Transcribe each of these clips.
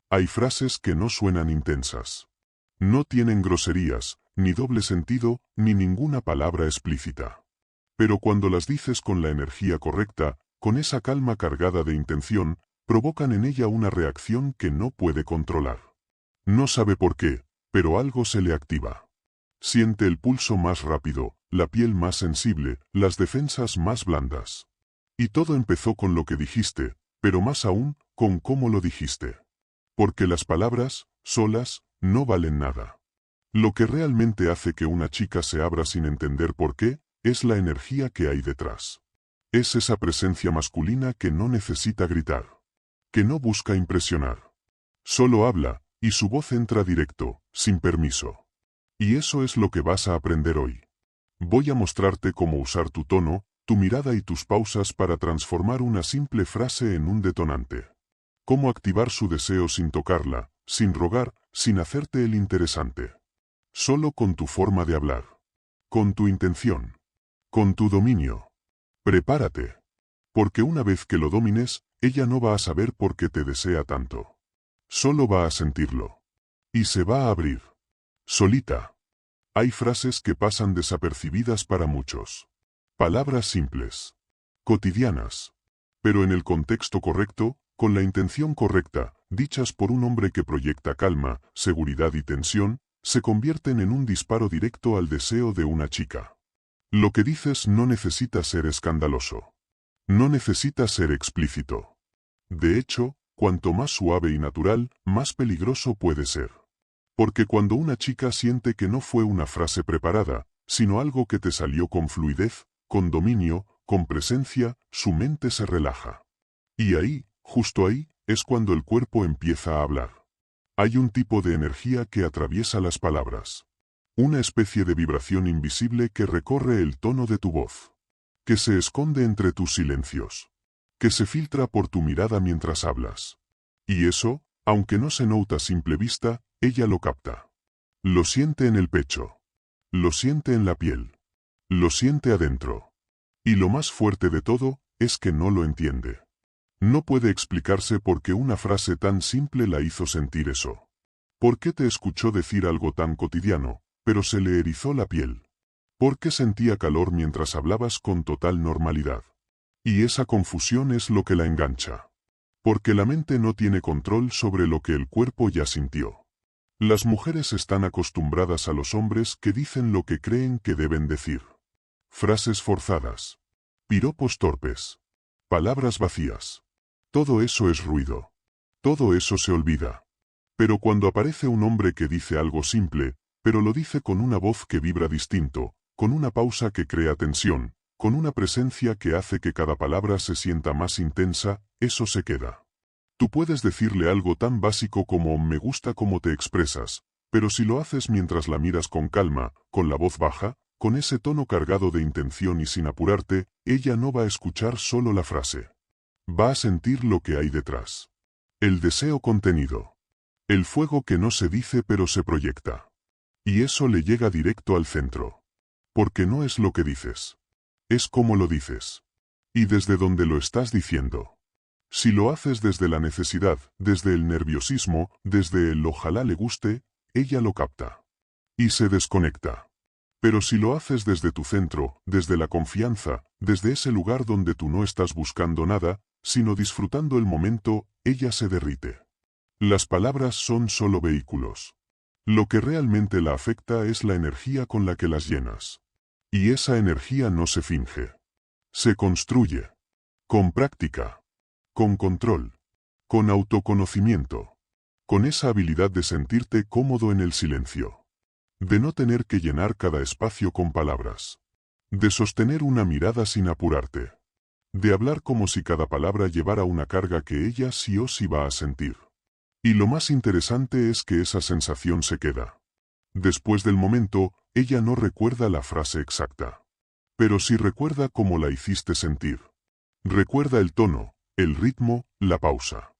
Hay frases que no suenan intensas. No tienen groserías, ni doble sentido, ni ninguna palabra explícita. Pero cuando las dices con la energía correcta, con esa calma cargada de intención, provocan en ella una reacción que no puede controlar. No sabe por qué, pero algo se le activa. Siente el pulso más rápido, la piel más sensible, las defensas más blandas. Y todo empezó con lo que dijiste, pero más aún, con cómo lo dijiste. Porque las palabras, solas, no valen nada. Lo que realmente hace que una chica se abra sin entender por qué, es la energía que hay detrás. Es esa presencia masculina que no necesita gritar. Que no busca impresionar. Solo habla, y su voz entra directo, sin permiso. Y eso es lo que vas a aprender hoy. Voy a mostrarte cómo usar tu tono, tu mirada y tus pausas para transformar una simple frase en un detonante. Cómo activar su deseo sin tocarla, sin rogar, sin hacerte el interesante. Solo con tu forma de hablar. Con tu intención. Con tu dominio. Prepárate. Porque una vez que lo domines, ella no va a saber por qué te desea tanto. Solo va a sentirlo. Y se va a abrir. Solita. Hay frases que pasan desapercibidas para muchos. Palabras simples. Cotidianas. Pero en el contexto correcto, con la intención correcta, dichas por un hombre que proyecta calma, seguridad y tensión, se convierten en un disparo directo al deseo de una chica. Lo que dices no necesita ser escandaloso. No necesita ser explícito. De hecho, cuanto más suave y natural, más peligroso puede ser. Porque cuando una chica siente que no fue una frase preparada, sino algo que te salió con fluidez, con dominio, con presencia, su mente se relaja. Y ahí, justo ahí, es cuando el cuerpo empieza a hablar. Hay un tipo de energía que atraviesa las palabras. Una especie de vibración invisible que recorre el tono de tu voz. Que se esconde entre tus silencios. Que se filtra por tu mirada mientras hablas. Y eso, aunque no se nota a simple vista, ella lo capta. Lo siente en el pecho. Lo siente en la piel. Lo siente adentro. Y lo más fuerte de todo, es que no lo entiende. No puede explicarse por qué una frase tan simple la hizo sentir eso. ¿Por qué te escuchó decir algo tan cotidiano, pero se le erizó la piel? ¿Por qué sentía calor mientras hablabas con total normalidad? Y esa confusión es lo que la engancha. Porque la mente no tiene control sobre lo que el cuerpo ya sintió. Las mujeres están acostumbradas a los hombres que dicen lo que creen que deben decir. Frases forzadas. Piropos torpes. Palabras vacías. Todo eso es ruido. Todo eso se olvida. Pero cuando aparece un hombre que dice algo simple, pero lo dice con una voz que vibra distinto, con una pausa que crea tensión, con una presencia que hace que cada palabra se sienta más intensa, eso se queda. Tú puedes decirle algo tan básico como me gusta cómo te expresas, pero si lo haces mientras la miras con calma, con la voz baja, con ese tono cargado de intención y sin apurarte, ella no va a escuchar solo la frase. Va a sentir lo que hay detrás. El deseo contenido. El fuego que no se dice pero se proyecta. Y eso le llega directo al centro. Porque no es lo que dices. Es cómo lo dices. Y desde donde lo estás diciendo. Si lo haces desde la necesidad, desde el nerviosismo, desde el ojalá le guste, ella lo capta. Y se desconecta. Pero si lo haces desde tu centro, desde la confianza, desde ese lugar donde tú no estás buscando nada, sino disfrutando el momento, ella se derrite. Las palabras son solo vehículos. Lo que realmente la afecta es la energía con la que las llenas. Y esa energía no se finge. Se construye. Con práctica. Con control. Con autoconocimiento. Con esa habilidad de sentirte cómodo en el silencio. De no tener que llenar cada espacio con palabras. De sostener una mirada sin apurarte. De hablar como si cada palabra llevara una carga que ella sí o sí va a sentir. Y lo más interesante es que esa sensación se queda. Después del momento, ella no recuerda la frase exacta. Pero sí recuerda cómo la hiciste sentir. Recuerda el tono, el ritmo, la pausa.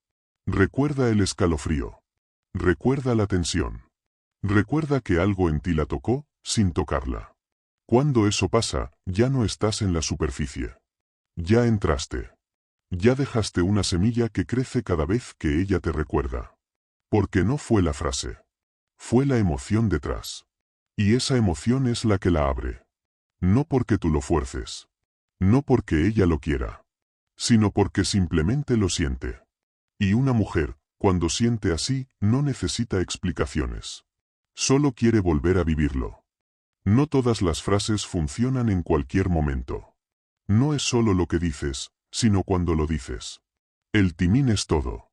Recuerda el escalofrío. Recuerda la tensión. Recuerda que algo en ti la tocó, sin tocarla. Cuando eso pasa, ya no estás en la superficie. Ya entraste. Ya dejaste una semilla que crece cada vez que ella te recuerda. Porque no fue la frase. Fue la emoción detrás. Y esa emoción es la que la abre. No porque tú lo fuerces. No porque ella lo quiera. Sino porque simplemente lo siente. Y una mujer, cuando siente así, no necesita explicaciones. Solo quiere volver a vivirlo. No todas las frases funcionan en cualquier momento. No es solo lo que dices, sino cuando lo dices. El timing es todo.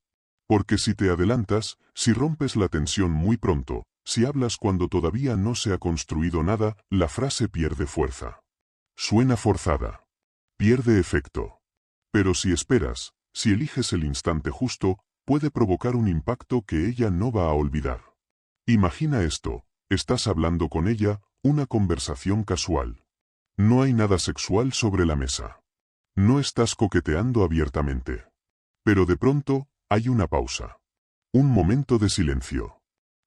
Porque si te adelantas, si rompes la tensión muy pronto, si hablas cuando todavía no se ha construido nada, la frase pierde fuerza. Suena forzada. Pierde efecto. Pero si esperas, si eliges el instante justo, puede provocar un impacto que ella no va a olvidar. Imagina esto, estás hablando con ella, una conversación casual. No hay nada sexual sobre la mesa. No estás coqueteando abiertamente. Pero de pronto, hay una pausa. Un momento de silencio.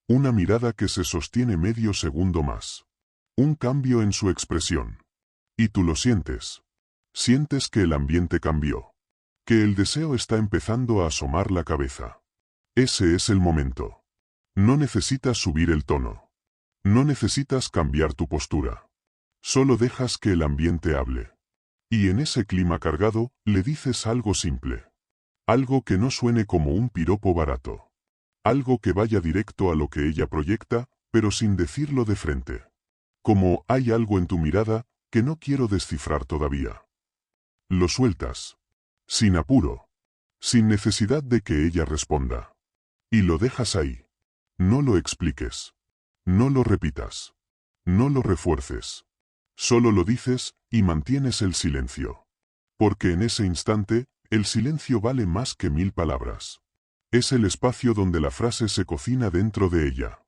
Una mirada que se sostiene medio segundo más. Un cambio en su expresión. Y tú lo sientes. Sientes que el ambiente cambió. Que el deseo está empezando a asomar la cabeza. Ese es el momento. No necesitas subir el tono. No necesitas cambiar tu postura. Solo dejas que el ambiente hable. Y en ese clima cargado, le dices algo simple. Algo que no suene como un piropo barato. Algo que vaya directo a lo que ella proyecta, pero sin decirlo de frente. Como hay algo en tu mirada que no quiero descifrar todavía. Lo sueltas. Sin apuro. Sin necesidad de que ella responda. Y lo dejas ahí. No lo expliques. No lo repitas. No lo refuerces. Solo lo dices y mantienes el silencio. Porque en ese instante, el silencio vale más que 1000 palabras. Es el espacio donde la frase se cocina dentro de ella.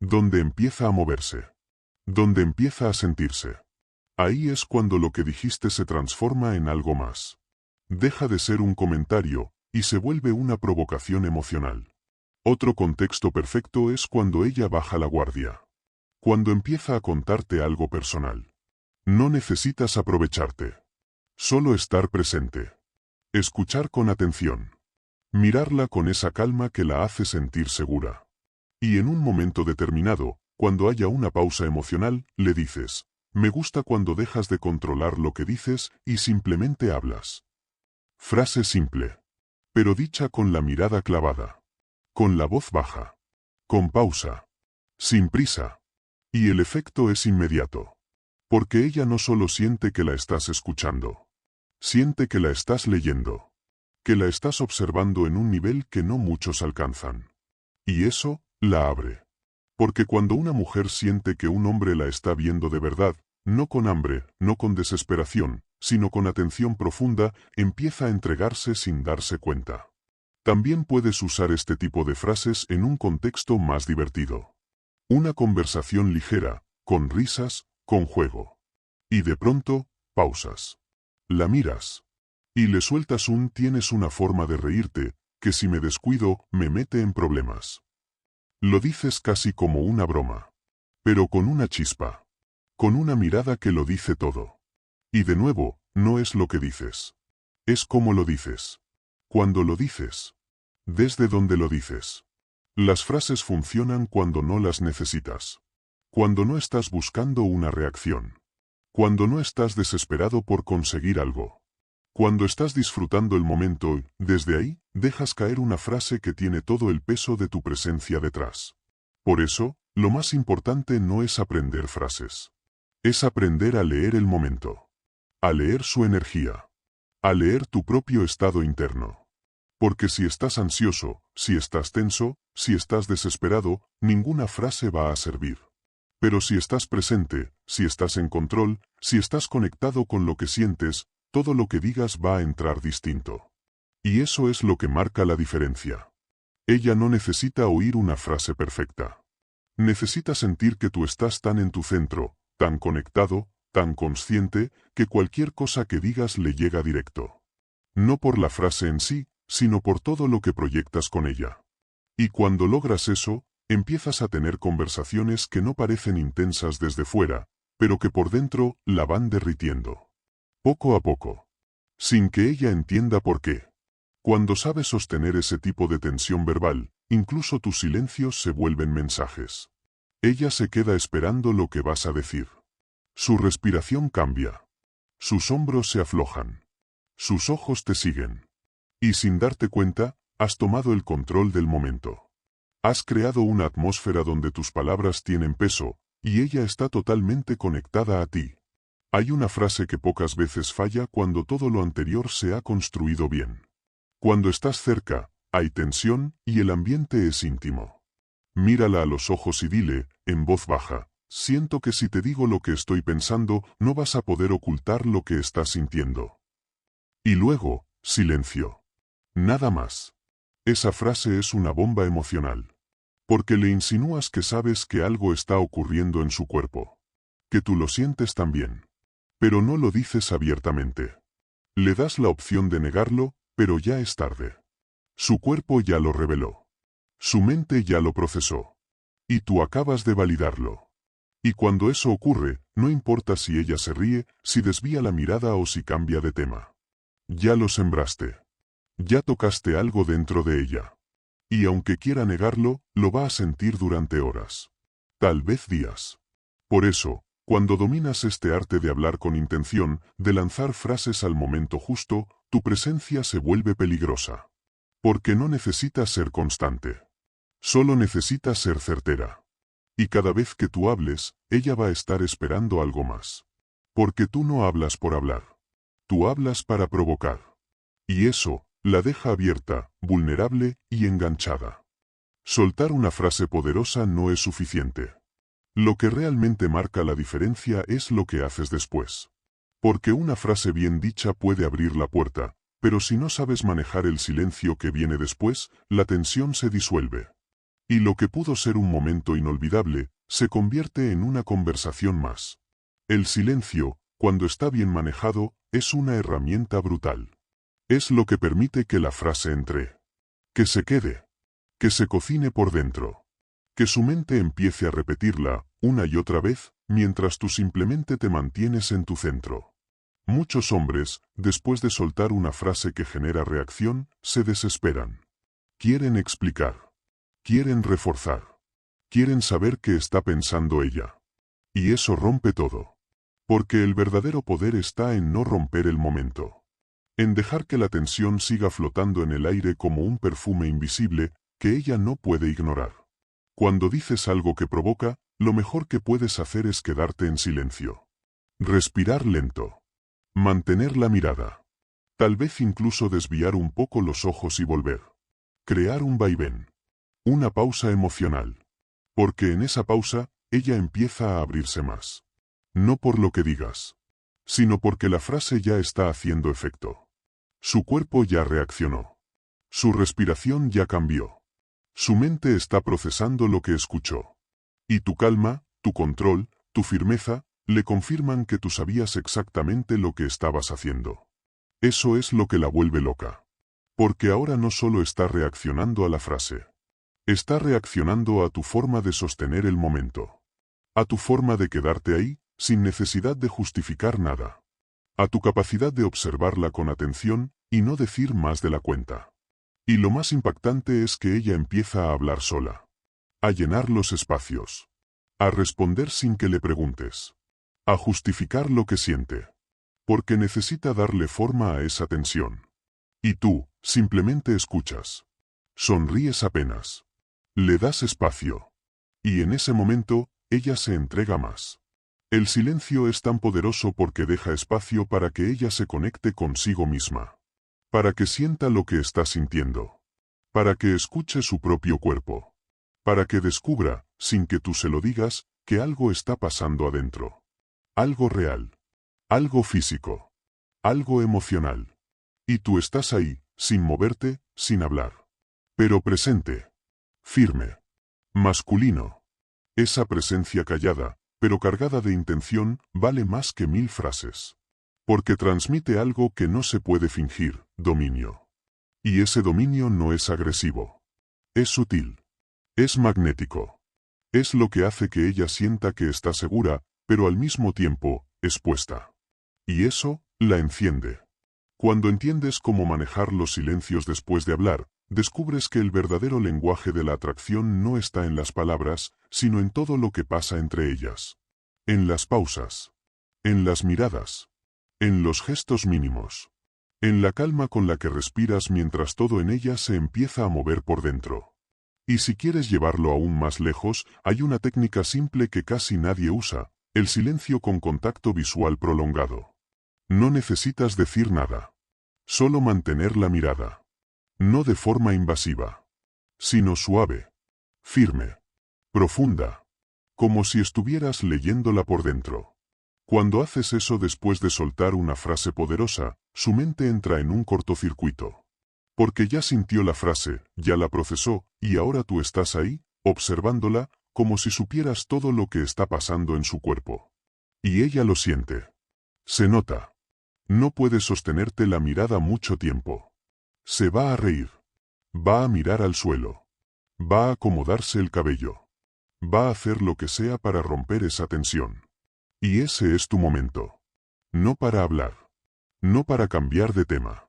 Donde empieza a moverse. Donde empieza a sentirse. Ahí es cuando lo que dijiste se transforma en algo más. Deja de ser un comentario, y se vuelve una provocación emocional. Otro contexto perfecto es cuando ella baja la guardia. Cuando empieza a contarte algo personal. No necesitas aprovecharte. Solo estar presente. Escuchar con atención. Mirarla con esa calma que la hace sentir segura. Y en un momento determinado, cuando haya una pausa emocional, le dices, me gusta cuando dejas de controlar lo que dices y simplemente hablas. Frase simple. Pero dicha con la mirada clavada. Con la voz baja. Con pausa. Sin prisa. Y el efecto es inmediato. Porque ella no solo siente que la estás escuchando. Siente que la estás leyendo. Que la estás observando en un nivel que no muchos alcanzan. Y eso, la abre. Porque cuando una mujer siente que un hombre la está viendo de verdad, no con hambre, no con desesperación, sino con atención profunda, empieza a entregarse sin darse cuenta. También puedes usar este tipo de frases en un contexto más divertido. Una conversación ligera, con risas, con juego. Y de pronto, pausas. La miras. Y le sueltas un tienes una forma de reírte, que si me descuido, me mete en problemas. Lo dices casi como una broma. Pero con una chispa. Con una mirada que lo dice todo. Y de nuevo, no es lo que dices. Es cómo lo dices. Cuando lo dices. Desde donde lo dices. Las frases funcionan cuando no las necesitas. Cuando no estás buscando una reacción. Cuando no estás desesperado por conseguir algo. Cuando estás disfrutando el momento, desde ahí, dejas caer una frase que tiene todo el peso de tu presencia detrás. Por eso, lo más importante no es aprender frases. Es aprender a leer el momento. A leer su energía. A leer tu propio estado interno. Porque si estás ansioso, si estás tenso, si estás desesperado, ninguna frase va a servir. Pero si estás presente, si estás en control, si estás conectado con lo que sientes, todo lo que digas va a entrar distinto. Y eso es lo que marca la diferencia. Ella no necesita oír una frase perfecta. Necesita sentir que tú estás tan en tu centro, tan conectado, tan consciente, que cualquier cosa que digas le llega directo. No por la frase en sí, sino por todo lo que proyectas con ella. Y cuando logras eso, empiezas a tener conversaciones que no parecen intensas desde fuera, pero que por dentro la van derritiendo. Poco a poco. Sin que ella entienda por qué. Cuando sabes sostener ese tipo de tensión verbal, incluso tus silencios se vuelven mensajes. Ella se queda esperando lo que vas a decir. Su respiración cambia. Sus hombros se aflojan. Sus ojos te siguen. Y sin darte cuenta, has tomado el control del momento. Has creado una atmósfera donde tus palabras tienen peso, y ella está totalmente conectada a ti. Hay una frase que pocas veces falla cuando todo lo anterior se ha construido bien. Cuando estás cerca, hay tensión y el ambiente es íntimo. Mírala a los ojos y dile, en voz baja, siento que si te digo lo que estoy pensando, no vas a poder ocultar lo que estás sintiendo. Y luego, silencio. Nada más. Esa frase es una bomba emocional. Porque le insinúas que sabes que algo está ocurriendo en su cuerpo. Que tú lo sientes también. Pero no lo dices abiertamente. Le das la opción de negarlo, pero ya es tarde. Su cuerpo ya lo reveló. Su mente ya lo procesó. Y tú acabas de validarlo. Y cuando eso ocurre, no importa si ella se ríe, si desvía la mirada o si cambia de tema. Ya lo sembraste. Ya tocaste algo dentro de ella. Y aunque quiera negarlo, lo va a sentir durante horas. Tal vez días. Por eso, cuando dominas este arte de hablar con intención, de lanzar frases al momento justo, tu presencia se vuelve peligrosa. Porque no necesitas ser constante. Solo necesitas ser certera. Y cada vez que tú hables, ella va a estar esperando algo más. Porque tú no hablas por hablar. Tú hablas para provocar. Y eso, la deja abierta, vulnerable y enganchada. Soltar una frase poderosa no es suficiente. Lo que realmente marca la diferencia es lo que haces después. Porque una frase bien dicha puede abrir la puerta, pero si no sabes manejar el silencio que viene después, la tensión se disuelve. Y lo que pudo ser un momento inolvidable, se convierte en una conversación más. El silencio, cuando está bien manejado, es una herramienta brutal. Es lo que permite que la frase entre. Que se quede. Que se cocine por dentro. Que su mente empiece a repetirla, una y otra vez, mientras tú simplemente te mantienes en tu centro. Muchos hombres, después de soltar una frase que genera reacción, se desesperan. Quieren explicar. Quieren reforzar. Quieren saber qué está pensando ella. Y eso rompe todo. Porque el verdadero poder está en no romper el momento. En dejar que la tensión siga flotando en el aire como un perfume invisible, que ella no puede ignorar. Cuando dices algo que provoca, lo mejor que puedes hacer es quedarte en silencio. Respirar lento. Mantener la mirada. Tal vez incluso desviar un poco los ojos y volver. Crear un vaivén. Una pausa emocional. Porque en esa pausa, ella empieza a abrirse más. No por lo que digas, sino porque la frase ya está haciendo efecto. Su cuerpo ya reaccionó. Su respiración ya cambió. Su mente está procesando lo que escuchó. Y tu calma, tu control, tu firmeza, le confirman que tú sabías exactamente lo que estabas haciendo. Eso es lo que la vuelve loca. Porque ahora no solo está reaccionando a la frase. Está reaccionando a tu forma de sostener el momento. A tu forma de quedarte ahí, sin necesidad de justificar nada. A tu capacidad de observarla con atención y no decir más de la cuenta. Y lo más impactante es que ella empieza a hablar sola. A llenar los espacios. A responder sin que le preguntes. A justificar lo que siente. Porque necesita darle forma a esa tensión. Y tú, simplemente escuchas. Sonríes apenas. Le das espacio. Y en ese momento, ella se entrega más. El silencio es tan poderoso porque deja espacio para que ella se conecte consigo misma. Para que sienta lo que está sintiendo. Para que escuche su propio cuerpo. Para que descubra, sin que tú se lo digas, que algo está pasando adentro. Algo real. Algo físico. Algo emocional. Y tú estás ahí, sin moverte, sin hablar. Pero presente. Firme. Masculino. Esa presencia callada, pero cargada de intención, vale más que 1000 frases. Porque transmite algo que no se puede fingir, dominio. Y ese dominio no es agresivo. Es sutil. Es magnético. Es lo que hace que ella sienta que está segura, pero al mismo tiempo, expuesta. Y eso, la enciende. Cuando entiendes cómo manejar los silencios después de hablar, descubres que el verdadero lenguaje de la atracción no está en las palabras, sino en todo lo que pasa entre ellas. En las pausas. En las miradas. En los gestos mínimos. En la calma con la que respiras mientras todo en ella se empieza a mover por dentro. Y si quieres llevarlo aún más lejos, hay una técnica simple que casi nadie usa: el silencio con contacto visual prolongado. No necesitas decir nada. Solo mantener la mirada. No de forma invasiva, sino suave, firme, profunda, como si estuvieras leyéndola por dentro. Cuando haces eso después de soltar una frase poderosa, su mente entra en un cortocircuito. Porque ya sintió la frase, ya la procesó, y ahora tú estás ahí, observándola, como si supieras todo lo que está pasando en su cuerpo. Y ella lo siente. Se nota. No puedes sostenerte la mirada mucho tiempo. Se va a reír. Va a mirar al suelo. Va a acomodarse el cabello. Va a hacer lo que sea para romper esa tensión. Y ese es tu momento. No para hablar. No para cambiar de tema.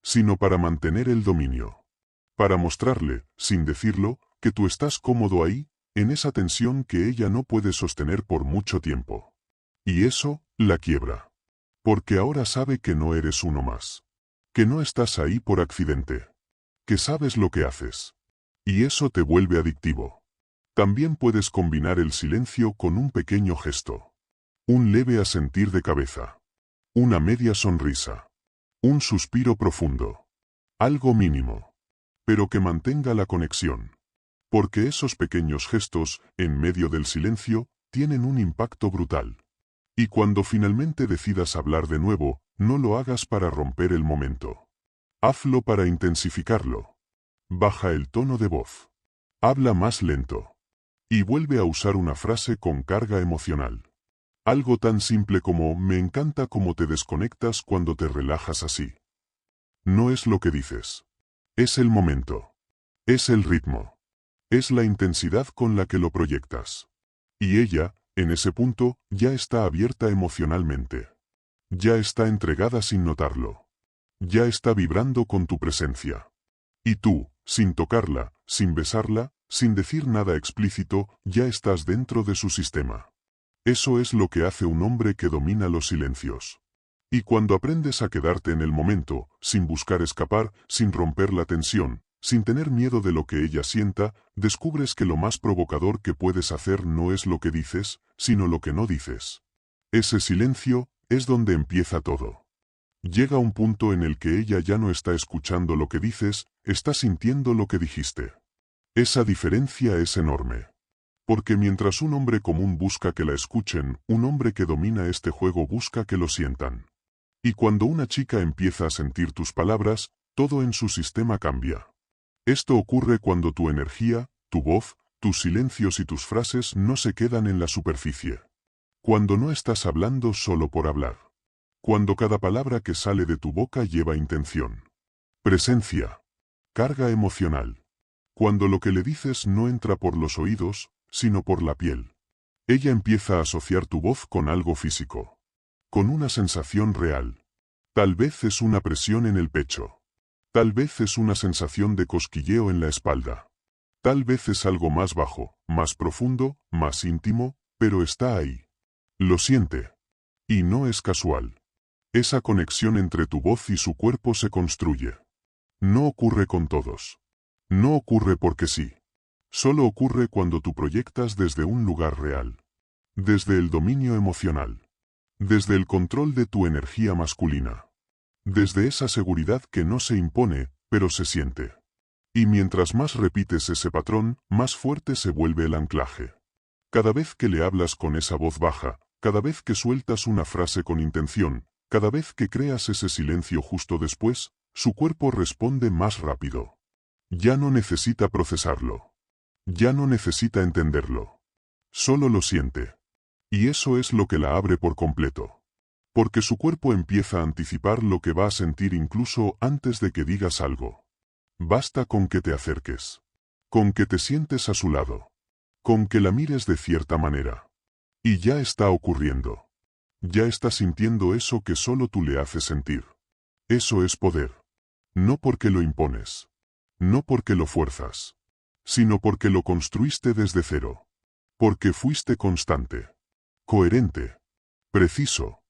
Sino para mantener el dominio. Para mostrarle, sin decirlo, que tú estás cómodo ahí, en esa tensión que ella no puede sostener por mucho tiempo. Y eso, la quiebra. Porque ahora sabe que no eres uno más. Que no estás ahí por accidente. Que sabes lo que haces. Y eso te vuelve adictivo. También puedes combinar el silencio con un pequeño gesto. Un leve asentir de cabeza. Una media sonrisa. Un suspiro profundo. Algo mínimo. Pero que mantenga la conexión. Porque esos pequeños gestos, en medio del silencio, tienen un impacto brutal. Y cuando finalmente decidas hablar de nuevo, no lo hagas para romper el momento. Hazlo para intensificarlo. Baja el tono de voz. Habla más lento. Y vuelve a usar una frase con carga emocional. Algo tan simple como: me encanta cómo te desconectas cuando te relajas así. No es lo que dices. Es el momento. Es el ritmo. Es la intensidad con la que lo proyectas. Y ella, en ese punto, ya está abierta emocionalmente. Ya está entregada sin notarlo. Ya está vibrando con tu presencia. Y tú, sin tocarla, sin besarla, sin decir nada explícito, ya estás dentro de su sistema. Eso es lo que hace un hombre que domina los silencios. Y cuando aprendes a quedarte en el momento, sin buscar escapar, sin romper la tensión, sin tener miedo de lo que ella sienta, descubres que lo más provocador que puedes hacer no es lo que dices, sino lo que no dices. Ese silencio es donde empieza todo. Llega un punto en el que ella ya no está escuchando lo que dices, está sintiendo lo que dijiste. Esa diferencia es enorme. Porque mientras un hombre común busca que la escuchen, un hombre que domina este juego busca que lo sientan. Y cuando una chica empieza a sentir tus palabras, todo en su sistema cambia. Esto ocurre cuando tu energía, tu voz, tus silencios y tus frases no se quedan en la superficie. Cuando no estás hablando solo por hablar. Cuando cada palabra que sale de tu boca lleva intención. Presencia. Carga emocional. Cuando lo que le dices no entra por los oídos, sino por la piel. Ella empieza a asociar tu voz con algo físico. Con una sensación real. Tal vez es una presión en el pecho. Tal vez es una sensación de cosquilleo en la espalda. Tal vez es algo más bajo, más profundo, más íntimo, pero está ahí. Lo siente. Y no es casual. Esa conexión entre tu voz y su cuerpo se construye. No ocurre con todos. No ocurre porque sí. Solo ocurre cuando tú proyectas desde un lugar real. Desde el dominio emocional. Desde el control de tu energía masculina. Desde esa seguridad que no se impone, pero se siente. Y mientras más repites ese patrón, más fuerte se vuelve el anclaje. Cada vez que le hablas con esa voz baja, cada vez que sueltas una frase con intención, cada vez que creas ese silencio justo después, su cuerpo responde más rápido. Ya no necesita procesarlo. Ya no necesita entenderlo. Solo lo siente. Y eso es lo que la abre por completo. Porque su cuerpo empieza a anticipar lo que va a sentir incluso antes de que digas algo. Basta con que te acerques. Con que te sientes a su lado. Con que la mires de cierta manera. Y ya está ocurriendo. Ya está sintiendo eso que solo tú le haces sentir. Eso es poder. No porque lo impones. No porque lo fuerzas. Sino porque lo construiste desde cero. Porque fuiste constante. Coherente. Preciso.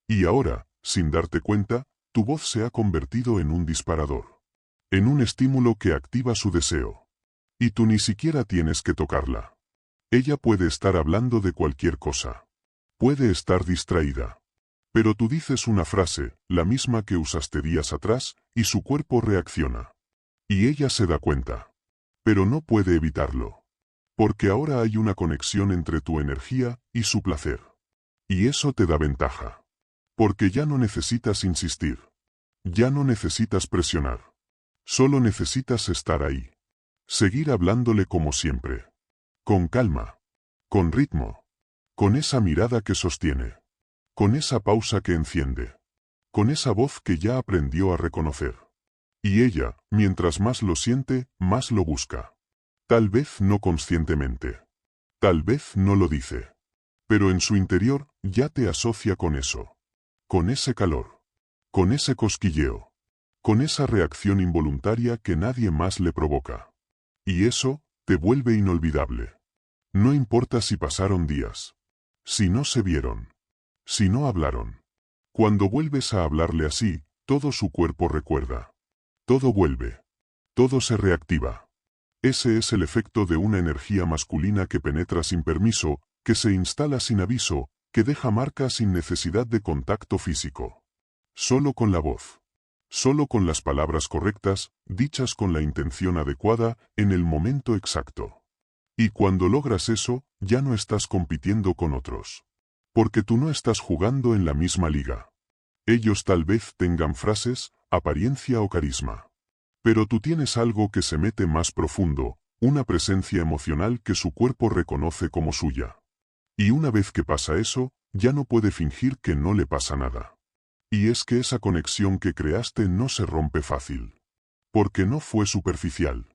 Y ahora, sin darte cuenta, tu voz se ha convertido en un disparador. En un estímulo que activa su deseo. Y tú ni siquiera tienes que tocarla. Ella puede estar hablando de cualquier cosa. Puede estar distraída. Pero tú dices una frase, la misma que usaste días atrás, y su cuerpo reacciona. Y ella se da cuenta. Pero no puede evitarlo. Porque ahora hay una conexión entre tu energía y su placer. Y eso te da ventaja. Porque ya no necesitas insistir. Ya no necesitas presionar. Solo necesitas estar ahí. Seguir hablándole como siempre. Con calma. Con ritmo. Con esa mirada que sostiene. Con esa pausa que enciende. Con esa voz que ya aprendió a reconocer. Y ella, mientras más lo siente, más lo busca. Tal vez no conscientemente. Tal vez no lo dice. Pero en su interior, ya te asocia con eso. Con ese calor. Con ese cosquilleo. Con esa reacción involuntaria que nadie más le provoca. Y eso, te vuelve inolvidable. No importa si pasaron días. Si no se vieron. Si no hablaron. Cuando vuelves a hablarle así, todo su cuerpo recuerda. Todo vuelve. Todo se reactiva. Ese es el efecto de una energía masculina que penetra sin permiso, que se instala sin aviso, que deja marcas sin necesidad de contacto físico. Solo con la voz. Solo con las palabras correctas, dichas con la intención adecuada, en el momento exacto. Y cuando logras eso, ya no estás compitiendo con otros. Porque tú no estás jugando en la misma liga. Ellos tal vez tengan frases, apariencia o carisma. Pero tú tienes algo que se mete más profundo, una presencia emocional que su cuerpo reconoce como suya. Y una vez que pasa eso, ya no puede fingir que no le pasa nada. Y es que esa conexión que creaste no se rompe fácil. Porque no fue superficial.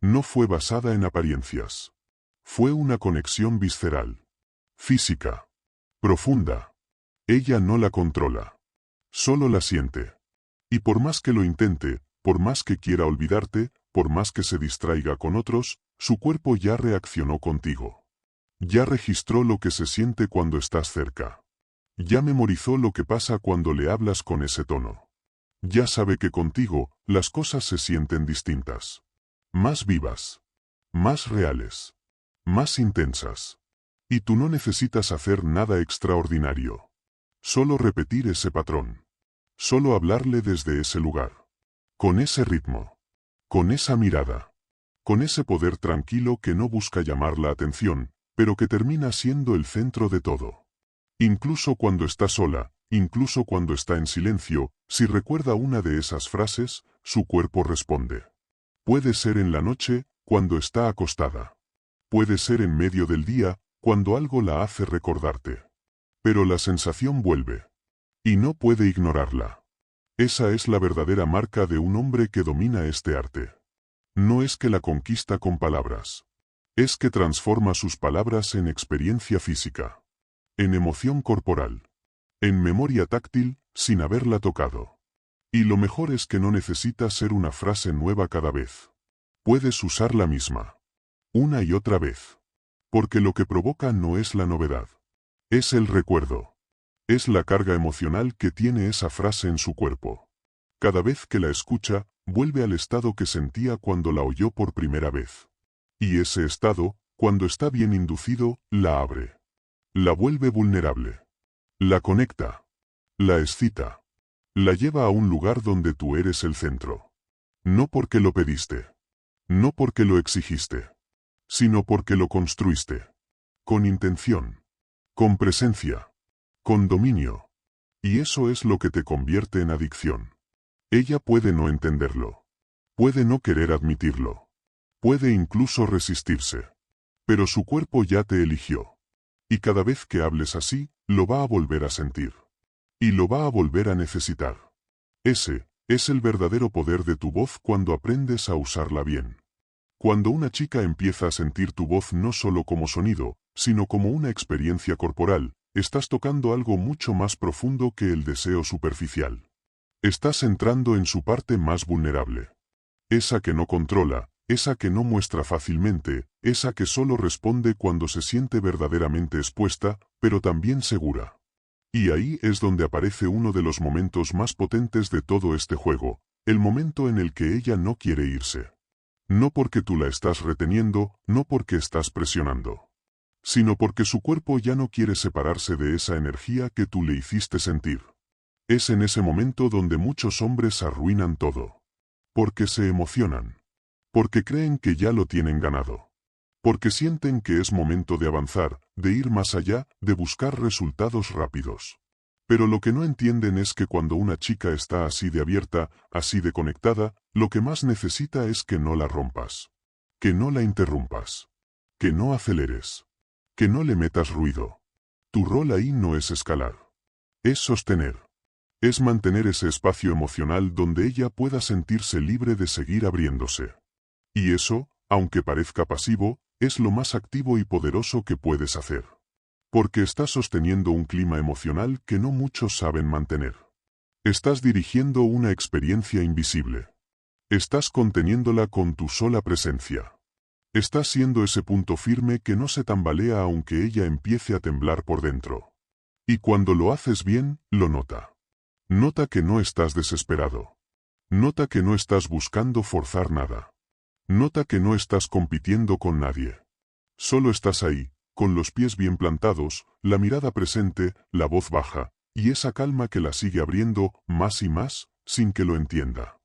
No fue basada en apariencias. Fue una conexión visceral. Física. Profunda. Ella no la controla. Solo la siente. Y por más que lo intente, por más que quiera olvidarte, por más que se distraiga con otros, su cuerpo ya reaccionó contigo. Ya registró lo que se siente cuando estás cerca. Ya memorizó lo que pasa cuando le hablas con ese tono. Ya sabe que contigo, las cosas se sienten distintas. Más vivas. Más reales. Más intensas. Y tú no necesitas hacer nada extraordinario. Solo repetir ese patrón. Solo hablarle desde ese lugar. Con ese ritmo. Con esa mirada. Con ese poder tranquilo que no busca llamar la atención, pero que termina siendo el centro de todo. Incluso cuando está sola, incluso cuando está en silencio, si recuerda una de esas frases, su cuerpo responde. Puede ser en la noche, cuando está acostada. Puede ser en medio del día, cuando algo la hace recordarte. Pero la sensación vuelve. Y no puede ignorarla. Esa es la verdadera marca de un hombre que domina este arte. No es que la conquista con palabras. Es que transforma sus palabras en experiencia física. En emoción corporal. En memoria táctil, sin haberla tocado. Y lo mejor es que no necesita ser una frase nueva cada vez. Puedes usar la misma. Una y otra vez. Porque lo que provoca no es la novedad. Es el recuerdo. Es la carga emocional que tiene esa frase en su cuerpo. Cada vez que la escucha, vuelve al estado que sentía cuando la oyó por primera vez. Y ese estado, cuando está bien inducido, la abre. La vuelve vulnerable. La conecta. La excita. La lleva a un lugar donde tú eres el centro. No porque lo pediste. No porque lo exigiste. Sino porque lo construiste. Con intención. Con presencia. Con dominio. Y eso es lo que te convierte en adicción. Ella puede no entenderlo. Puede no querer admitirlo. Puede incluso resistirse. Pero su cuerpo ya te eligió. Y cada vez que hables así, lo va a volver a sentir. Y lo va a volver a necesitar. Ese es el verdadero poder de tu voz cuando aprendes a usarla bien. Cuando una chica empieza a sentir tu voz no solo como sonido, sino como una experiencia corporal, estás tocando algo mucho más profundo que el deseo superficial. Estás entrando en su parte más vulnerable. Esa que no controla, esa que no muestra fácilmente, esa que solo responde cuando se siente verdaderamente expuesta, pero también segura. Y ahí es donde aparece uno de los momentos más potentes de todo este juego, el momento en el que ella no quiere irse. No porque tú la estás reteniendo, no porque estás presionando, sino porque su cuerpo ya no quiere separarse de esa energía que tú le hiciste sentir. Es en ese momento donde muchos hombres arruinan todo. Porque se emocionan. Porque creen que ya lo tienen ganado. Porque sienten que es momento de avanzar, de ir más allá, de buscar resultados rápidos. Pero lo que no entienden es que cuando una chica está así de abierta, así de conectada, lo que más necesita es que no la rompas. Que no la interrumpas. Que no aceleres. Que no le metas ruido. Tu rol ahí no es escalar. Es sostener. Es mantener ese espacio emocional donde ella pueda sentirse libre de seguir abriéndose. Y eso, aunque parezca pasivo, es lo más activo y poderoso que puedes hacer. Porque estás sosteniendo un clima emocional que no muchos saben mantener. Estás dirigiendo una experiencia invisible. Estás conteniéndola con tu sola presencia. Estás siendo ese punto firme que no se tambalea aunque ella empiece a temblar por dentro. Y cuando lo haces bien, lo nota. Nota que no estás desesperado. Nota que no estás buscando forzar nada. Nota que no estás compitiendo con nadie. Solo estás ahí, con los pies bien plantados, la mirada presente, la voz baja, y esa calma que la sigue abriendo más y más, sin que lo entienda.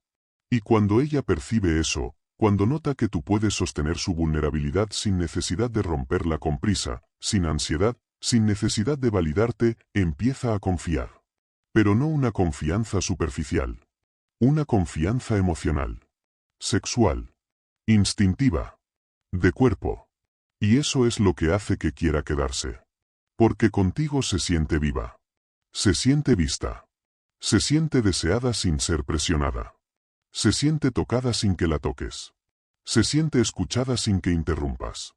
Y cuando ella percibe eso, cuando nota que tú puedes sostener su vulnerabilidad sin necesidad de romperla con prisa, sin ansiedad, sin necesidad de validarte, empieza a confiar. Pero no una confianza superficial. Una confianza emocional. Sexual. Instintiva. De cuerpo. Y eso es lo que hace que quiera quedarse. Porque contigo se siente viva. Se siente vista. Se siente deseada sin ser presionada. Se siente tocada sin que la toques. Se siente escuchada sin que interrumpas.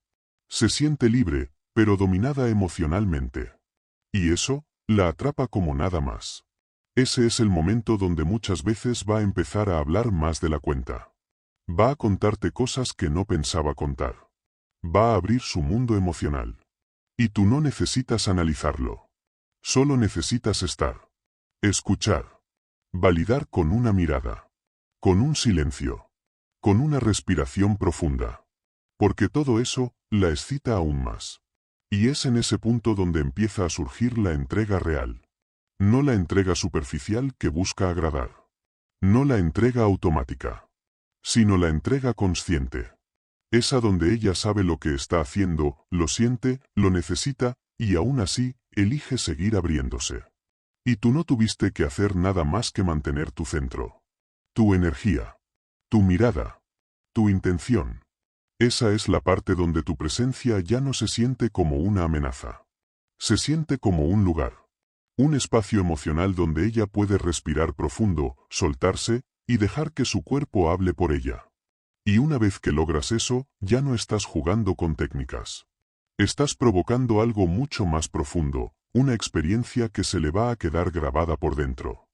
Se siente libre, pero dominada emocionalmente. Y eso, la atrapa como nada más. Ese es el momento donde muchas veces va a empezar a hablar más de la cuenta. Va a contarte cosas que no pensaba contar. Va a abrir su mundo emocional. Y tú no necesitas analizarlo. Solo necesitas estar. Escuchar. Validar con una mirada. Con un silencio. Con una respiración profunda. Porque todo eso la excita aún más. Y es en ese punto donde empieza a surgir la entrega real. No la entrega superficial que busca agradar. No la entrega automática. Sino la entrega consciente. Esa donde ella sabe lo que está haciendo, lo siente, lo necesita, y aún así, elige seguir abriéndose. Y tú no tuviste que hacer nada más que mantener tu centro. Tu energía. Tu mirada. Tu intención. Esa es la parte donde tu presencia ya no se siente como una amenaza. Se siente como un lugar. Un espacio emocional donde ella puede respirar profundo, soltarse, y dejar que su cuerpo hable por ella. Y una vez que logras eso, ya no estás jugando con técnicas. Estás provocando algo mucho más profundo, una experiencia que se le va a quedar grabada por dentro.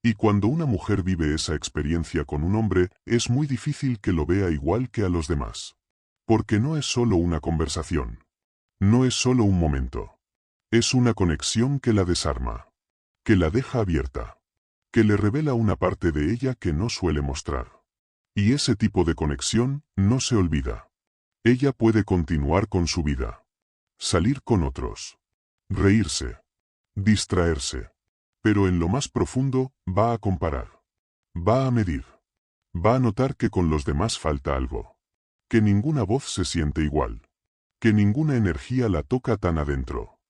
Y cuando una mujer vive esa experiencia con un hombre, es muy difícil que lo vea igual que a los demás. Porque no es solo una conversación. No es solo un momento. Es una conexión que la desarma. Que la deja abierta. Que le revela una parte de ella que no suele mostrar. Y ese tipo de conexión no se olvida. Ella puede continuar con su vida. Salir con otros. Reírse. Distraerse. Pero en lo más profundo, va a comparar. Va a medir. Va a notar que con los demás falta algo. Que ninguna voz se siente igual. Que ninguna energía la toca tan adentro.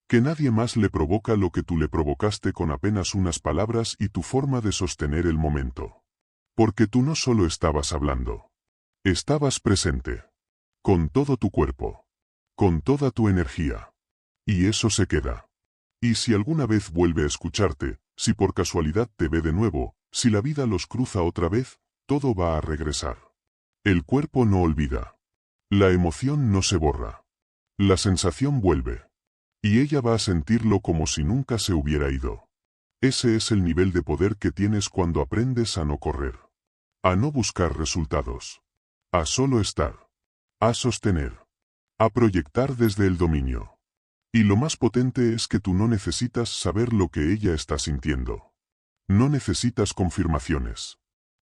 Que nadie más le provoca lo que tú le provocaste con apenas unas palabras y tu forma de sostener el momento. Porque tú no solo estabas hablando. Estabas presente. Con todo tu cuerpo. Con toda tu energía. Y eso se queda. Y si alguna vez vuelve a escucharte, si por casualidad te ve de nuevo, si la vida los cruza otra vez, todo va a regresar. El cuerpo no olvida. La emoción no se borra. La sensación vuelve. Y ella va a sentirlo como si nunca se hubiera ido. Ese es el nivel de poder que tienes cuando aprendes a no correr, a no buscar resultados, a solo estar, a sostener, a proyectar desde el dominio. Y lo más potente es que tú no necesitas saber lo que ella está sintiendo. No necesitas confirmaciones.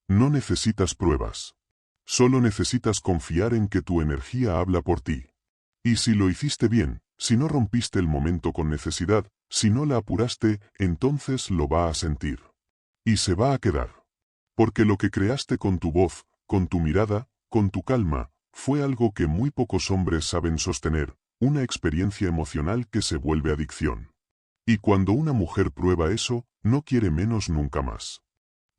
No necesitas pruebas. Solo necesitas confiar en que tu energía habla por ti. Y si lo hiciste bien, si no rompiste el momento con necesidad, si no la apuraste, entonces lo va a sentir. Y se va a quedar. Porque lo que creaste con tu voz, con tu mirada, con tu calma, fue algo que muy pocos hombres saben sostener, una experiencia emocional que se vuelve adicción. Y cuando una mujer prueba eso, no quiere menos nunca más.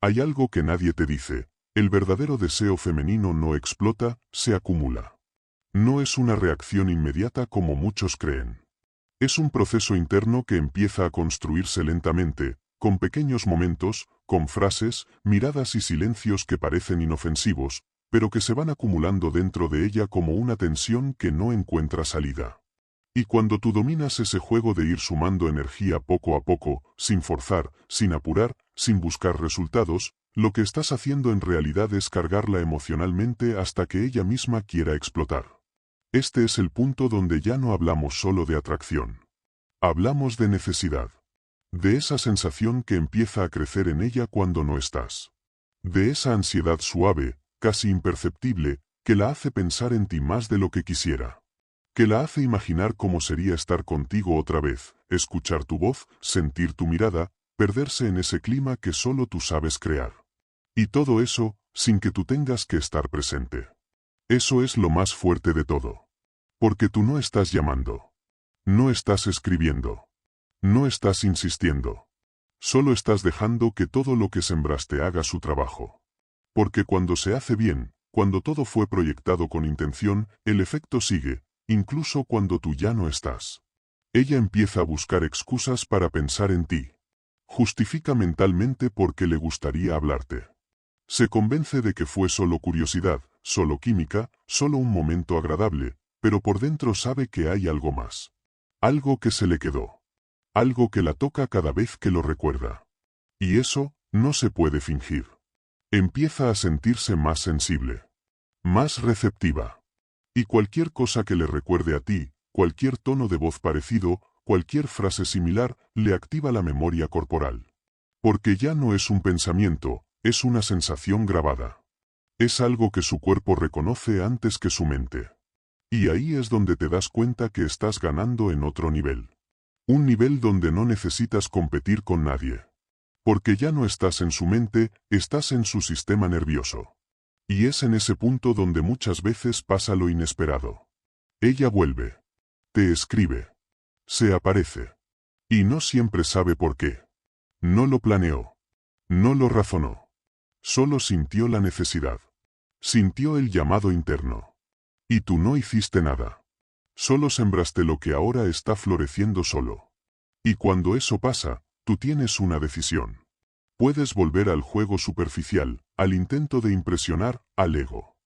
Hay algo que nadie te dice, el verdadero deseo femenino no explota, se acumula. No es una reacción inmediata como muchos creen. Es un proceso interno que empieza a construirse lentamente, con pequeños momentos, con frases, miradas y silencios que parecen inofensivos, pero que se van acumulando dentro de ella como una tensión que no encuentra salida. Y cuando tú dominas ese juego de ir sumando energía poco a poco, sin forzar, sin apurar, sin buscar resultados, lo que estás haciendo en realidad es cargarla emocionalmente hasta que ella misma quiera explotar. Este es el punto donde ya no hablamos solo de atracción. Hablamos de necesidad. De esa sensación que empieza a crecer en ella cuando no estás. De esa ansiedad suave, casi imperceptible, que la hace pensar en ti más de lo que quisiera. Que la hace imaginar cómo sería estar contigo otra vez, escuchar tu voz, sentir tu mirada, perderse en ese clima que solo tú sabes crear. Y todo eso, sin que tú tengas que estar presente. Eso es lo más fuerte de todo. Porque tú no estás llamando. No estás escribiendo. No estás insistiendo. Solo estás dejando que todo lo que sembraste haga su trabajo. Porque cuando se hace bien, cuando todo fue proyectado con intención, el efecto sigue, incluso cuando tú ya no estás. Ella empieza a buscar excusas para pensar en ti. Justifica mentalmente por qué le gustaría hablarte. Se convence de que fue solo curiosidad, solo química, solo un momento agradable, pero por dentro sabe que hay algo más. Algo que se le quedó. Algo que la toca cada vez que lo recuerda. Y eso, no se puede fingir. Empieza a sentirse más sensible. Más receptiva. Y cualquier cosa que le recuerde a ti, cualquier tono de voz parecido, cualquier frase similar, le activa la memoria corporal. Porque ya no es un pensamiento, es una sensación grabada. Es algo que su cuerpo reconoce antes que su mente. Y ahí es donde te das cuenta que estás ganando en otro nivel. Un nivel donde no necesitas competir con nadie. Porque ya no estás en su mente, estás en su sistema nervioso. Y es en ese punto donde muchas veces pasa lo inesperado. Ella vuelve. Te escribe. Se aparece. Y no siempre sabe por qué. No lo planeó. No lo razonó. Solo sintió la necesidad. Sintió el llamado interno. Y tú no hiciste nada. Solo sembraste lo que ahora está floreciendo solo. Y cuando eso pasa, tú tienes una decisión. Puedes volver al juego superficial, al intento de impresionar, al ego.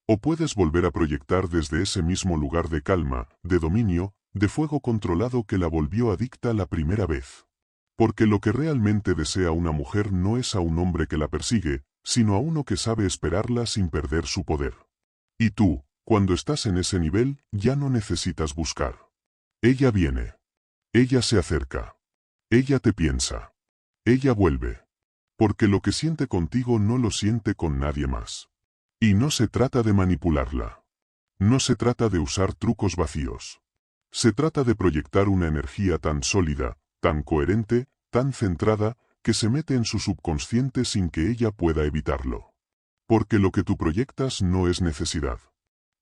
O puedes volver a proyectar desde ese mismo lugar de calma, de dominio, de fuego controlado que la volvió adicta la primera vez. Porque lo que realmente desea una mujer no es a un hombre que la persigue, sino a uno que sabe esperarla sin perder su poder. Y tú, cuando estás en ese nivel, ya no necesitas buscar. Ella viene. Ella se acerca. Ella te piensa. Ella vuelve. Porque lo que siente contigo no lo siente con nadie más. Y no se trata de manipularla. No se trata de usar trucos vacíos. Se trata de proyectar una energía tan sólida, tan coherente, tan centrada, que se mete en su subconsciente sin que ella pueda evitarlo. Porque lo que tú proyectas no es necesidad.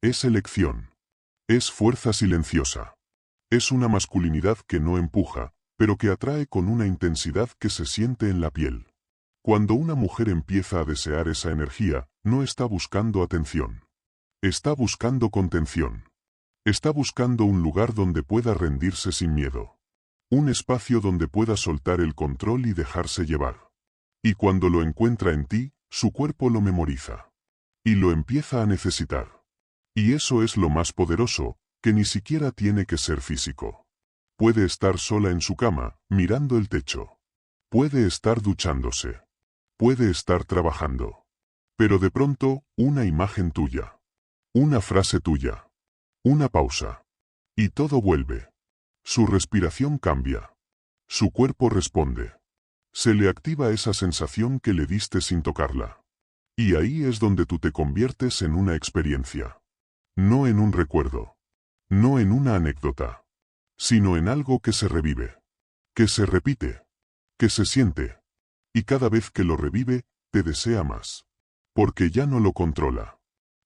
Es elección. Es fuerza silenciosa. Es una masculinidad que no empuja, pero que atrae con una intensidad que se siente en la piel. Cuando una mujer empieza a desear esa energía, no está buscando atención. Está buscando contención. Está buscando un lugar donde pueda rendirse sin miedo. Un espacio donde pueda soltar el control y dejarse llevar. Y cuando lo encuentra en ti, su cuerpo lo memoriza. Y lo empieza a necesitar. Y eso es lo más poderoso, que ni siquiera tiene que ser físico. Puede estar sola en su cama, mirando el techo. Puede estar duchándose. Puede estar trabajando. Pero de pronto, una imagen tuya. Una frase tuya. Una pausa. Y todo vuelve. Su respiración cambia. Su cuerpo responde. Se le activa esa sensación que le diste sin tocarla. Y ahí es donde tú te conviertes en una experiencia. No en un recuerdo. No en una anécdota. Sino en algo que se revive. Que se repite. Que se siente. Y cada vez que lo revive, te desea más. Porque ya no lo controla.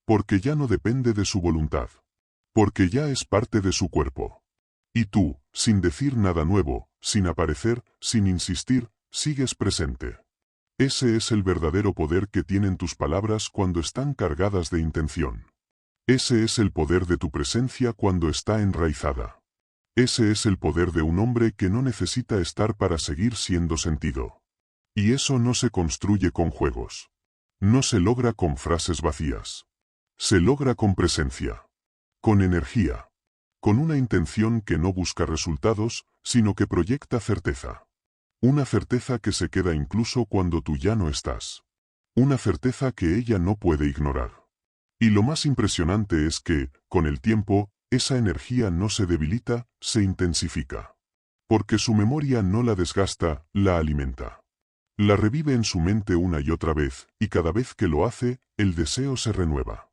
Porque ya no depende de su voluntad. Porque ya es parte de su cuerpo. Y tú, sin decir nada nuevo, sin aparecer, sin insistir, sigues presente. Ese es el verdadero poder que tienen tus palabras cuando están cargadas de intención. Ese es el poder de tu presencia cuando está enraizada. Ese es el poder de un hombre que no necesita estar para seguir siendo sentido. Y eso no se construye con juegos. No se logra con frases vacías. Se logra con presencia. Con energía. Con una intención que no busca resultados, sino que proyecta certeza. Una certeza que se queda incluso cuando tú ya no estás. Una certeza que ella no puede ignorar. Y lo más impresionante es que, con el tiempo, esa energía no se debilita, se intensifica. Porque su memoria no la desgasta, la alimenta. La revive en su mente una y otra vez, y cada vez que lo hace, el deseo se renueva.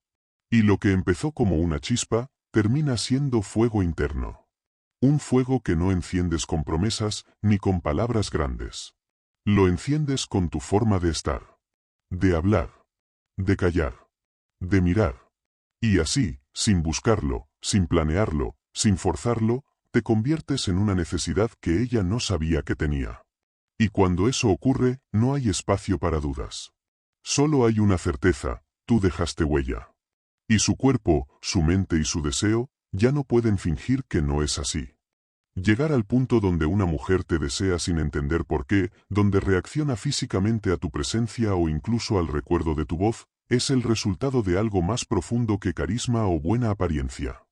Y lo que empezó como una chispa, termina siendo fuego interno. Un fuego que no enciendes con promesas ni con palabras grandes. Lo enciendes con tu forma de estar. De hablar. De callar. De mirar. Y así, sin buscarlo, sin planearlo, sin forzarlo, te conviertes en una necesidad que ella no sabía que tenía. Y cuando eso ocurre, no hay espacio para dudas. Solo hay una certeza, tú dejaste huella. Y su cuerpo, su mente y su deseo, ya no pueden fingir que no es así. Llegar al punto donde una mujer te desea sin entender por qué, donde reacciona físicamente a tu presencia o incluso al recuerdo de tu voz, es el resultado de algo más profundo que carisma o buena apariencia.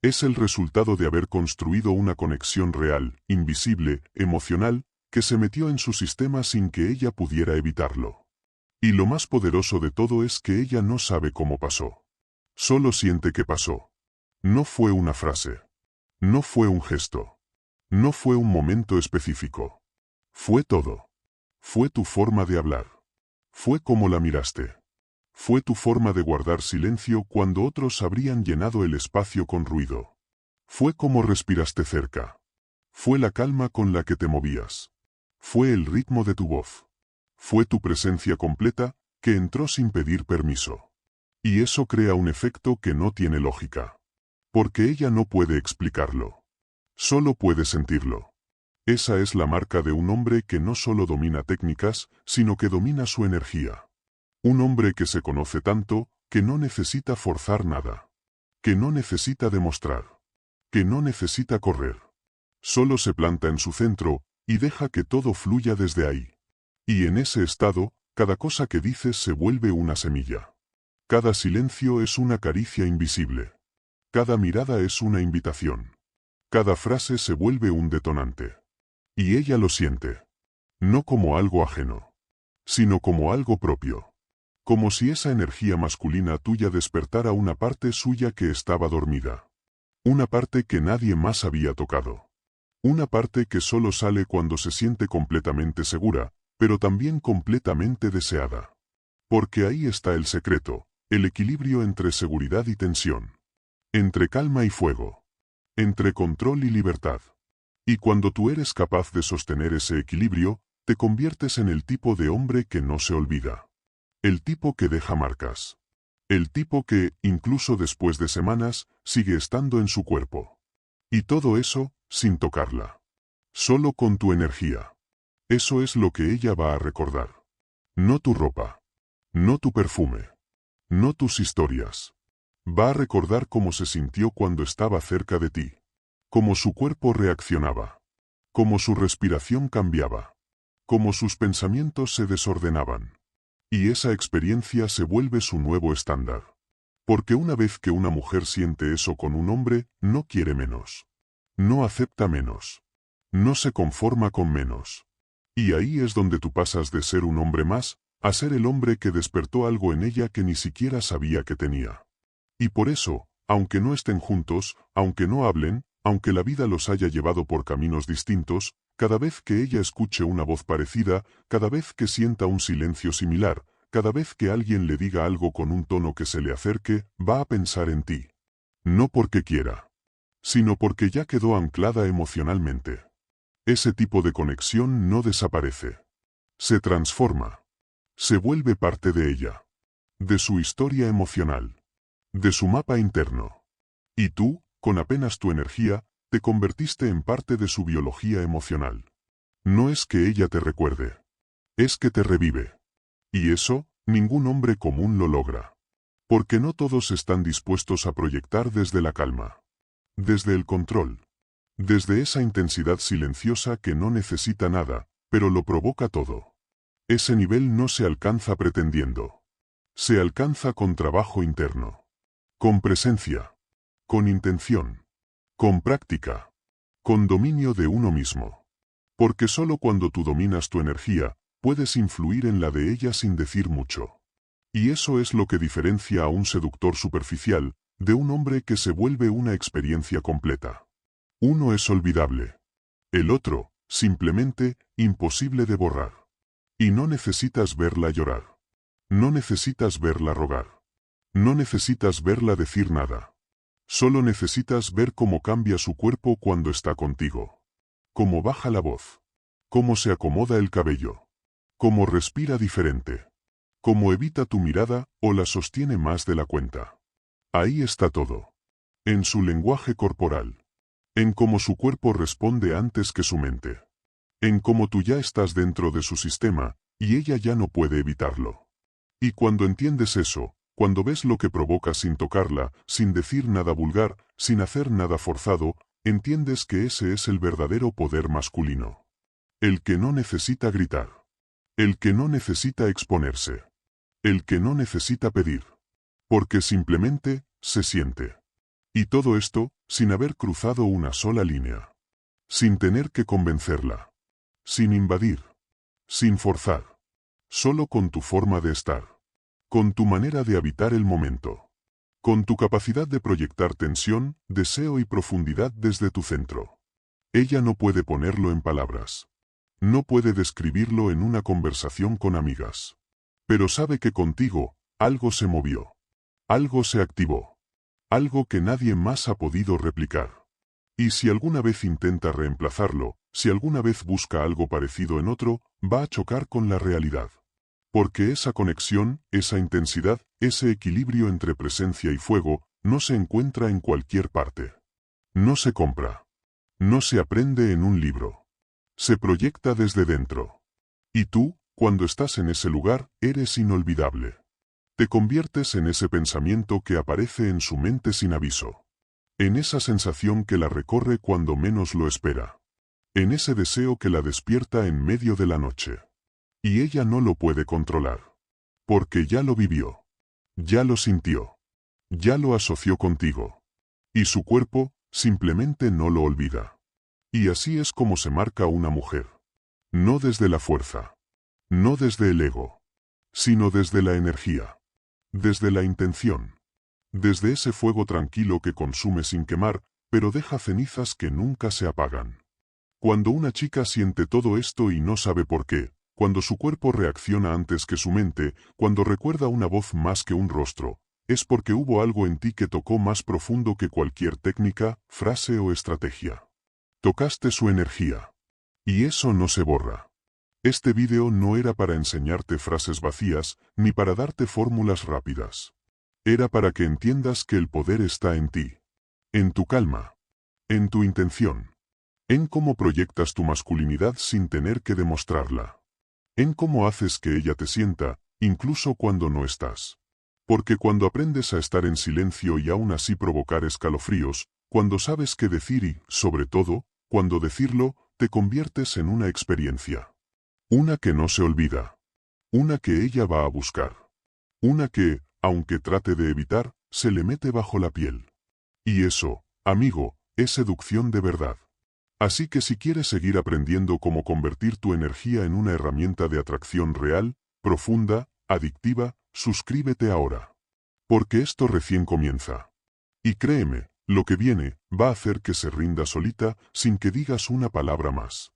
Es el resultado de haber construido una conexión real, invisible, emocional, que se metió en su sistema sin que ella pudiera evitarlo. Y lo más poderoso de todo es que ella no sabe cómo pasó. Solo siente que pasó. No fue una frase. No fue un gesto. No fue un momento específico. Fue todo. Fue tu forma de hablar. Fue como la miraste. Fue tu forma de guardar silencio cuando otros habrían llenado el espacio con ruido. Fue como respiraste cerca. Fue la calma con la que te movías. Fue el ritmo de tu voz. Fue tu presencia completa, que entró sin pedir permiso. Y eso crea un efecto que no tiene lógica. Porque ella no puede explicarlo. Solo puede sentirlo. Esa es la marca de un hombre que no solo domina técnicas, sino que domina su energía. Un hombre que se conoce tanto, que no necesita forzar nada. Que no necesita demostrar. Que no necesita correr. Solo se planta en su centro, y deja que todo fluya desde ahí. Y en ese estado, cada cosa que dices se vuelve una semilla. Cada silencio es una caricia invisible. Cada mirada es una invitación. Cada frase se vuelve un detonante. Y ella lo siente. No como algo ajeno. Sino como algo propio. Como si esa energía masculina tuya despertara una parte suya que estaba dormida. Una parte que nadie más había tocado. Una parte que solo sale cuando se siente completamente segura, pero también completamente deseada. Porque ahí está el secreto, el equilibrio entre seguridad y tensión. Entre calma y fuego. Entre control y libertad. Y cuando tú eres capaz de sostener ese equilibrio, te conviertes en el tipo de hombre que no se olvida. El tipo que deja marcas. El tipo que, incluso después de semanas, sigue estando en su cuerpo. Y todo eso, sin tocarla. Solo con tu energía. Eso es lo que ella va a recordar. No tu ropa. No tu perfume. No tus historias. Va a recordar cómo se sintió cuando estaba cerca de ti. Cómo su cuerpo reaccionaba. Cómo su respiración cambiaba. Cómo sus pensamientos se desordenaban. Y esa experiencia se vuelve su nuevo estándar. Porque una vez que una mujer siente eso con un hombre, no quiere menos. No acepta menos. No se conforma con menos. Y ahí es donde tú pasas de ser un hombre más, a ser el hombre que despertó algo en ella que ni siquiera sabía que tenía. Y por eso, aunque no estén juntos, aunque no hablen, aunque la vida los haya llevado por caminos distintos, cada vez que ella escuche una voz parecida, cada vez que sienta un silencio similar, cada vez que alguien le diga algo con un tono que se le acerque, va a pensar en ti. No porque quiera, sino porque ya quedó anclada emocionalmente. Ese tipo de conexión no desaparece. Se transforma. Se vuelve parte de ella. De su historia emocional. De su mapa interno. Y tú, con apenas tu energía, te convertiste en parte de su biología emocional. No es que ella te recuerde. Es que te revive. Y eso, ningún hombre común lo logra. Porque no todos están dispuestos a proyectar desde la calma. Desde el control. Desde esa intensidad silenciosa que no necesita nada, pero lo provoca todo. Ese nivel no se alcanza pretendiendo. Se alcanza con trabajo interno. Con presencia. Con intención. Con práctica. Con dominio de uno mismo. Porque solo cuando tú dominas tu energía, puedes influir en la de ella sin decir mucho. Y eso es lo que diferencia a un seductor superficial, de un hombre que se vuelve una experiencia completa. Uno es olvidable. El otro, simplemente, imposible de borrar. Y no necesitas verla llorar. No necesitas verla rogar. No necesitas verla decir nada. Solo necesitas ver cómo cambia su cuerpo cuando está contigo. Cómo baja la voz. Cómo se acomoda el cabello. Cómo respira diferente. Cómo evita tu mirada o la sostiene más de la cuenta. Ahí está todo. En su lenguaje corporal. En cómo su cuerpo responde antes que su mente. En cómo tú ya estás dentro de su sistema, y ella ya no puede evitarlo. Y cuando entiendes eso, cuando ves lo que provoca sin tocarla, sin decir nada vulgar, sin hacer nada forzado, entiendes que ese es el verdadero poder masculino. El que no necesita gritar. El que no necesita exponerse. El que no necesita pedir. Porque simplemente, se siente. Y todo esto, sin haber cruzado una sola línea. Sin tener que convencerla. Sin invadir. Sin forzar. Solo con tu forma de estar. Con tu manera de habitar el momento. Con tu capacidad de proyectar tensión, deseo y profundidad desde tu centro. Ella no puede ponerlo en palabras. No puede describirlo en una conversación con amigas. Pero sabe que contigo, algo se movió. Algo se activó. Algo que nadie más ha podido replicar. Y si alguna vez intenta reemplazarlo, si alguna vez busca algo parecido en otro, va a chocar con la realidad. Porque esa conexión, esa intensidad, ese equilibrio entre presencia y fuego, no se encuentra en cualquier parte. No se compra. No se aprende en un libro. Se proyecta desde dentro. Y tú, cuando estás en ese lugar, eres inolvidable. Te conviertes en ese pensamiento que aparece en su mente sin aviso. En esa sensación que la recorre cuando menos lo espera. En ese deseo que la despierta en medio de la noche. Y ella no lo puede controlar. Porque ya lo vivió. Ya lo sintió. Ya lo asoció contigo. Y su cuerpo, simplemente no lo olvida. Y así es como se marca una mujer. No desde la fuerza. No desde el ego. Sino desde la energía. Desde la intención. Desde ese fuego tranquilo que consume sin quemar, pero deja cenizas que nunca se apagan. Cuando una chica siente todo esto y no sabe por qué, cuando su cuerpo reacciona antes que su mente, cuando recuerda una voz más que un rostro, es porque hubo algo en ti que tocó más profundo que cualquier técnica, frase o estrategia. Tocaste su energía. Y eso no se borra. Este vídeo no era para enseñarte frases vacías, ni para darte fórmulas rápidas. Era para que entiendas que el poder está en ti. En tu calma. En tu intención. En cómo proyectas tu masculinidad sin tener que demostrarla. En cómo haces que ella te sienta, incluso cuando no estás. Porque cuando aprendes a estar en silencio y aún así provocar escalofríos, cuando sabes qué decir y, sobre todo, cuando decirlo, te conviertes en una experiencia. Una que no se olvida. Una que ella va a buscar. Una que, aunque trate de evitar, se le mete bajo la piel. Y eso, amigo, es seducción de verdad. Así que si quieres seguir aprendiendo cómo convertir tu energía en una herramienta de atracción real, profunda, adictiva, suscríbete ahora. Porque esto recién comienza. Y créeme, lo que viene va a hacer que se rinda solita sin que digas una palabra más.